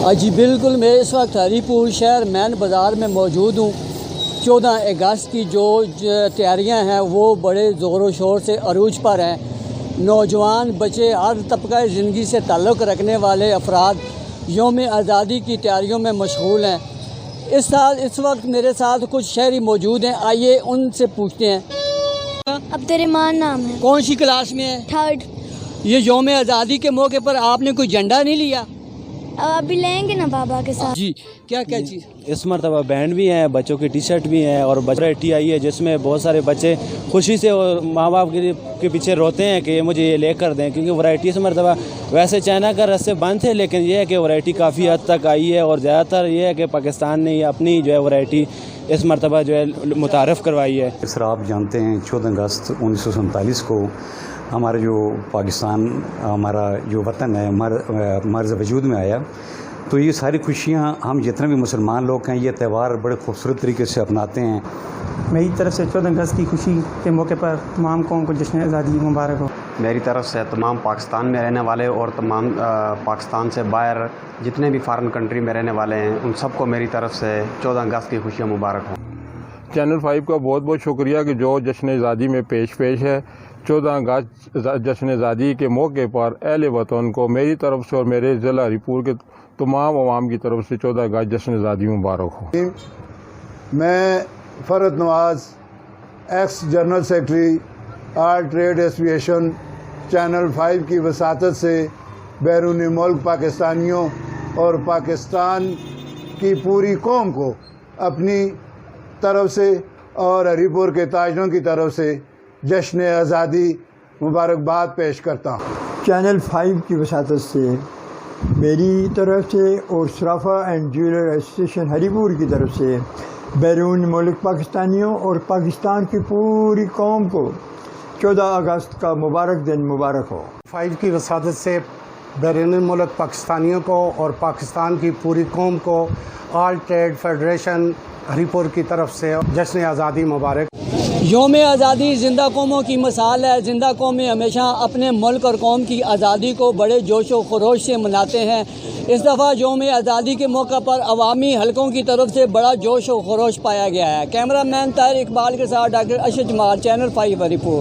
جی بالکل، میں اس وقت ہری پور شہر مین بازار میں موجود ہوں۔ 14 اگست کی جو تیاریاں ہیں وہ بڑے زور و شور سے عروج پر ہیں۔ نوجوان بچے، ہر طبقہ زندگی سے تعلق رکھنے والے افراد یوم آزادی کی تیاریوں میں مشغول ہیں۔ اس وقت میرے ساتھ کچھ شہری موجود ہیں، آئیے ان سے پوچھتے ہیں۔ عبدالرحمان نام ہے، کون سی کلاس میں ہے؟ 3rd۔ یہ یوم آزادی کے موقع پر آپ نے کوئی جھنڈا نہیں لیا؟ ابھی لیں گے نا بابا کے ساتھ۔ جی، کیا چیز؟ اس مرتبہ بینڈ بھی ہیں، بچوں کی ٹی شرٹ بھی ہیں اور ویرائٹی آئی ہے جس میں بہت سارے بچے خوشی سے اور ماں باپ کے پیچھے روتے ہیں کہ مجھے یہ لے کر دیں، کیونکہ ویرائٹی اس مرتبہ ویسے چائنا کا راستے بند تھے، لیکن یہ ہے کہ ویرائٹی کافی حد تک آئی ہے اور زیادہ تر یہ ہے کہ پاکستان نے اپنی جو ہے ویرائٹی اس مرتبہ جو ہے متعارف کروائی ہے۔ سر آپ جانتے ہیں 14 اگست 1947 کو ہمارا جو پاکستان، ہمارا جو وطن ہے مرز وجود میں آیا، تو یہ ساری خوشیاں ہم جتنے بھی مسلمان لوگ ہیں یہ تہوار بڑے خوبصورت طریقے سے اپناتے ہیں۔ میری طرف سے 14 اگست کی خوشی کے موقع پر تمام قوم کو جشن آزادی مبارک ہو۔ میری طرف سے تمام پاکستان میں رہنے والے اور تمام پاکستان سے باہر جتنے بھی فارن کنٹری میں رہنے والے ہیں ان سب کو میری طرف سے 14 اگست کی خوشیاں مبارک ہوں۔ چینل 5 کا بہت بہت شکریہ کہ جو جشن آزادی میں پیش ہے۔ 14 اگست جشن آزادی کے موقع پر اہل وطن کو میری طرف سے اور میرے ضلع ہری پور کے تمام عوام کی طرف سے 14 اگست جشن آزادی مبارک ہو۔ میں Farhat Nawaz, ex general secretary all trade association channel 5 کی وساطت سے بیرون ملک پاکستانیوں اور پاکستان کی پوری قوم کو اپنی طرف سے اور ہری پور کے تاجروں کی طرف سے جشن آزادی مبارکباد پیش کرتا ہوں۔ چینل 5 کی وساطت سے میری طرف سے اور صرافہ اینڈ جیولر ایسوسیشن ہری پور کی طرف سے بیرون ملک پاکستانیوں اور پاکستان کی پوری قوم کو 14 اگست کا مبارک دن مبارک ہو۔ 5 کی وساطت سے بیرون ملک پاکستانیوں کو اور پاکستان کی پوری قوم کو آل ٹریڈ فیڈریشن ہری پور کی طرف سے جشن آزادی مبارک۔ یوم آزادی زندہ قوموں کی مثال ہے۔ زندہ قومیں ہمیشہ اپنے ملک اور قوم کی آزادی کو بڑے جوش و خروش سے مناتے ہیں۔ اس دفعہ یوم آزادی کے موقع پر عوامی حلقوں کی طرف سے بڑا جوش و خروش پایا گیا ہے۔ کیمرہ مین طاہر اقبال کے ساتھ ڈاکٹر ارشد جمال، چینل 5 ہری پور۔